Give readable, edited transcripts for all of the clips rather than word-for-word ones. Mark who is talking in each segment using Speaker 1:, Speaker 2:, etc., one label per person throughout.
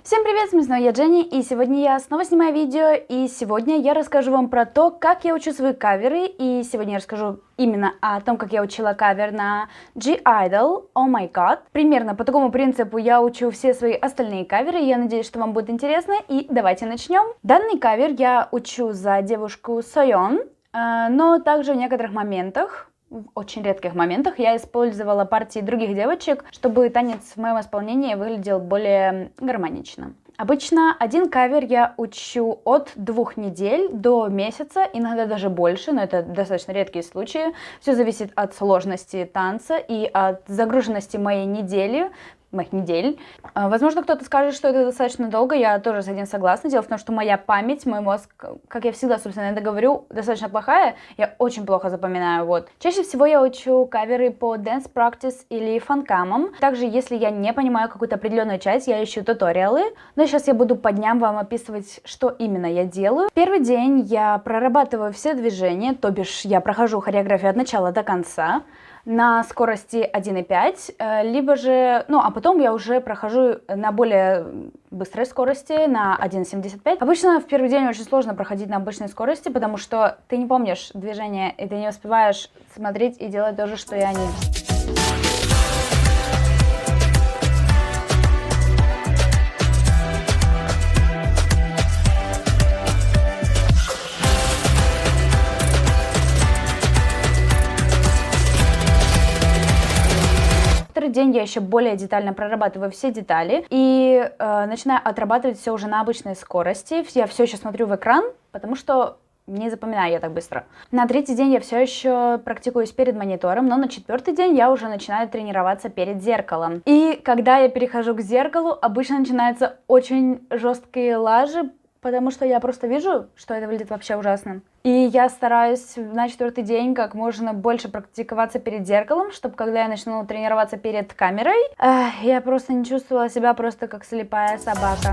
Speaker 1: Всем привет, с вами снова я, Дженни, и сегодня я снова снимаю видео, и сегодня я расскажу вам про то, как я учу свои каверы, и сегодня я расскажу именно о том, как я учила кавер на (G)I-DLE, Oh My God. Примерно по такому принципу я учу все свои остальные каверы, я надеюсь, что вам будет интересно, и давайте начнем. Данный кавер я учу за девушку Сойон, но также в некоторых моментах, в очень редких моментах, я использовала партии других девочек, чтобы танец в моем исполнении выглядел более гармонично. Обычно один кавер я учу от 2 недель до месяца, иногда даже больше, но это достаточно редкие случаи. Все зависит от сложности танца и от загруженности моих недель. Возможно, кто-то скажет, что это достаточно долго, я тоже с этим согласна. Дело в том, что моя память, мой мозг, как я всегда, собственно, это говорю, достаточно плохая, я очень плохо запоминаю, вот. Чаще всего я учу каверы по Dance Practice или фанкамам. Также, если я не понимаю какую-то определенную часть, я ищу туториалы. Но сейчас я буду по дням вам описывать, что именно я делаю. Первый день я прорабатываю все движения, то бишь я прохожу хореографию от начала до конца на скорости 1,5, либо же, а потом я уже прохожу на более быстрой скорости, на 1,75. Обычно в первый день очень сложно проходить на обычной скорости, потому что ты не помнишь движения, и ты не успеваешь смотреть и делать то же, что и они. Второй день я еще более детально прорабатываю все детали и начинаю отрабатывать все уже на обычной скорости. Я все еще смотрю в экран, потому что не запоминаю я так быстро. На третий день я все еще практикуюсь перед монитором, но на четвертый день я уже начинаю тренироваться перед зеркалом. И когда я перехожу к зеркалу, обычно начинаются очень жесткие лажи, потому что я просто вижу, что это выглядит вообще ужасно. И я стараюсь на четвертый день как можно больше практиковаться перед зеркалом, чтобы когда я начну тренироваться перед камерой, я просто не чувствовала себя просто как слепая собака.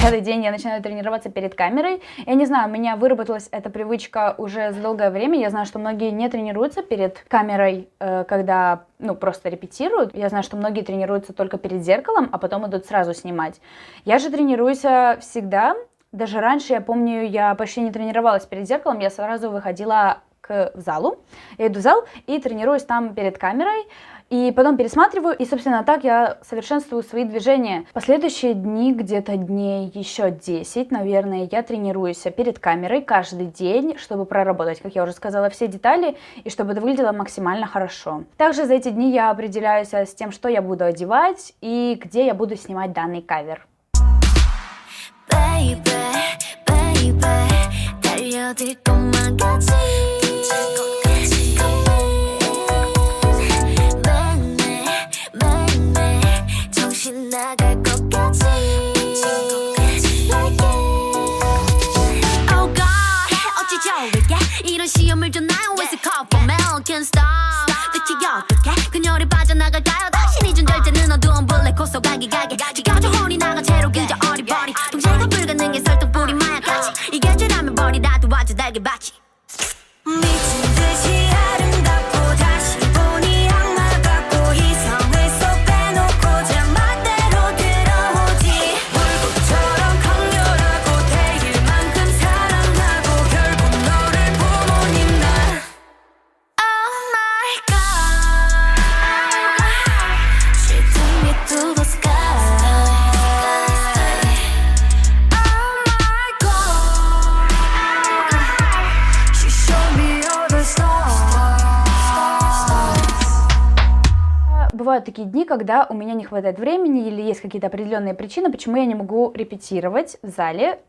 Speaker 1: Пятый день я начинаю тренироваться перед камерой. Я не знаю, у меня выработалась эта привычка уже за долгое время. Я знаю, что многие не тренируются перед камерой, когда просто репетируют. Я знаю, что многие тренируются только перед зеркалом, а потом идут сразу снимать. Я же тренируюсь всегда. Даже раньше, я помню, я почти не тренировалась перед зеркалом. Я сразу выходила в залу. Я иду в зал и тренируюсь там перед камерой. И потом пересматриваю, и, собственно, так я совершенствую свои движения. Последующие дни, где-то дней еще 10, наверное, я тренируюсь перед камерой каждый день, чтобы проработать, как я уже сказала, все детали, и чтобы это выглядело максимально хорошо. Также за эти дни я определяюсь с тем, что я буду одевать и где я буду снимать данный кавер. Бывают такие дни, когда у меня не хватает времени или есть какие-то определенные причины, почему я не могу репетировать в зале.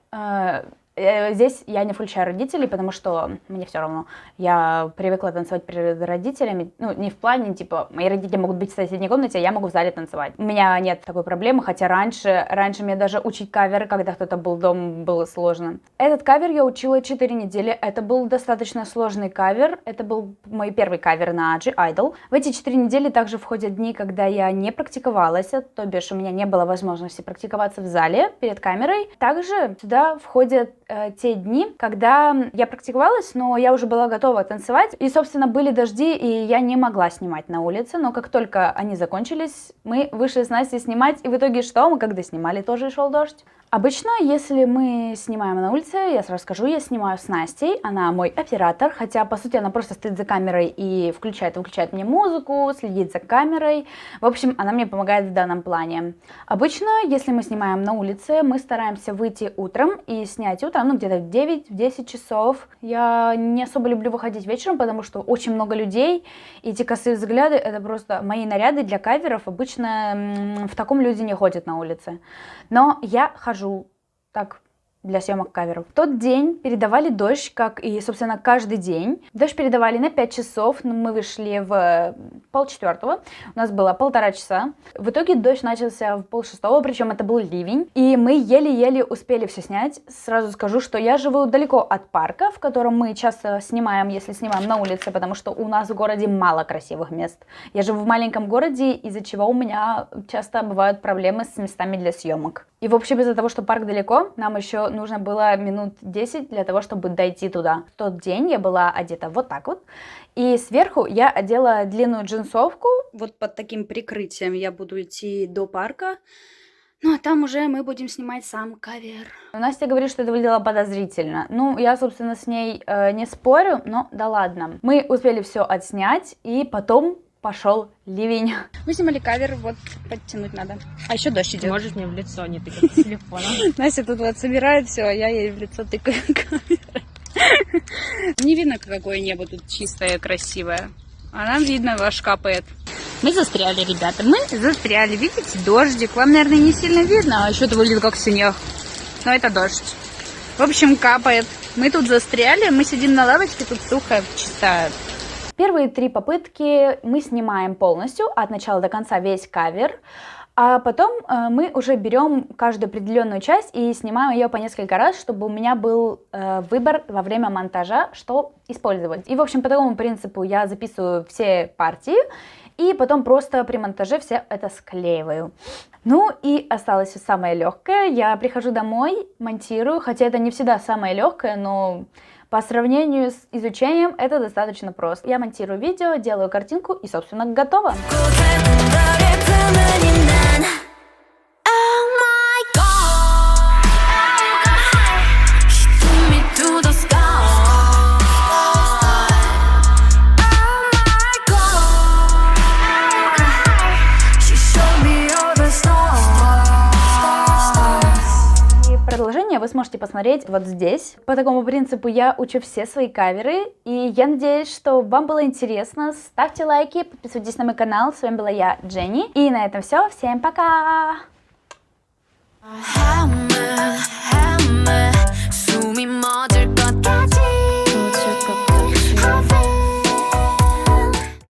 Speaker 1: Здесь я не включаю родителей, потому что мне все равно. Я привыкла танцевать перед родителями. Ну, не в плане, типа, мои родители могут быть в соседней комнате, а я могу в зале танцевать. У меня нет такой проблемы, хотя раньше мне даже учить каверы, когда кто-то был дома, было сложно. Этот кавер я учила 4 недели. Это был достаточно сложный кавер. Это был мой первый кавер на G-Idol. В эти 4 недели также входят дни, когда я не практиковалась, то бишь у меня не было возможности практиковаться в зале перед камерой. Также сюда входят те дни, когда я практиковалась, но я уже была готова танцевать. И, собственно, были дожди, и я не могла снимать на улице. Но как только они закончились, мы вышли с Настей снимать. И в итоге что? Мы когда снимали, тоже шел дождь. Обычно, если мы снимаем на улице, я сразу скажу, я снимаю с Настей, она мой оператор, хотя, по сути, она просто стоит за камерой и включает и выключает мне музыку, следит за камерой. В общем, она мне помогает в данном плане. Обычно, если мы снимаем на улице, мы стараемся выйти утром и снять утром, ну, где-то в 9-10 часов. Я не особо люблю выходить вечером, потому что очень много людей, и эти косые взгляды, это просто мои наряды для каверов. Обычно в таком люди не ходят на улице. Но я хожу так для съемок каверов. В тот день передавали дождь, как и, собственно, каждый день. Дождь передавали на 5 часов, но мы вышли в 3:30, у нас было 1,5 часа. В итоге дождь начался в 5:30, причем это был ливень, и мы еле-еле успели все снять. Сразу скажу, что я живу далеко от парка, в котором мы часто снимаем, если снимаем на улице, потому что у нас в городе мало красивых мест. Я живу в маленьком городе, из-за чего у меня часто бывают проблемы с местами для съемок. И, в общем, из-за того, что парк далеко, нам еще нужно было минут 10 для того, чтобы дойти туда. В тот день я была одета вот так вот. И сверху я одела длинную джинсовку. Вот под таким прикрытием я буду идти до парка. Ну, а там уже мы будем снимать сам кавер. Настя говорит, что это выглядело подозрительно. Ну, я, собственно, с ней не спорю, но да ладно. Мы успели все отснять, и потом пошел ливень. Мы снимали кавер, вот подтянуть надо. А еще дождь идет.
Speaker 2: Можешь мне в лицо не тыкать телефоном.
Speaker 1: Настя тут вот собирает все, а я ей в лицо тыкаю камерой. Не видно, какое небо тут чистое, красивое. А нам видно, ваш капает. Мы застряли, ребята, мы застряли. Видите, дождик. Вам, наверное, не сильно видно, а еще это выглядит как снег. Но это дождь. В общем, капает. Мы тут застряли, мы сидим на лавочке, тут сухо, чисто. Первые 3 попытки мы снимаем полностью, от начала до конца весь кавер, а потом мы уже берем каждую определенную часть и снимаем ее по несколько раз, чтобы у меня был выбор во время монтажа, что использовать. И, в общем, по такому принципу я записываю все партии, и потом просто при монтаже все это склеиваю. Ну и осталось самое легкое. Я прихожу домой, монтирую, хотя это не всегда самое легкое, но по сравнению с изучением это достаточно просто. Я монтирую видео, делаю картинку и, собственно, готово. Продолжение вы сможете посмотреть вот здесь. По такому принципу я учу все свои каверы, и я надеюсь, что вам было интересно. Ставьте лайки, подписывайтесь на мой канал. С вами была я, Дженни. И на этом все. Всем пока!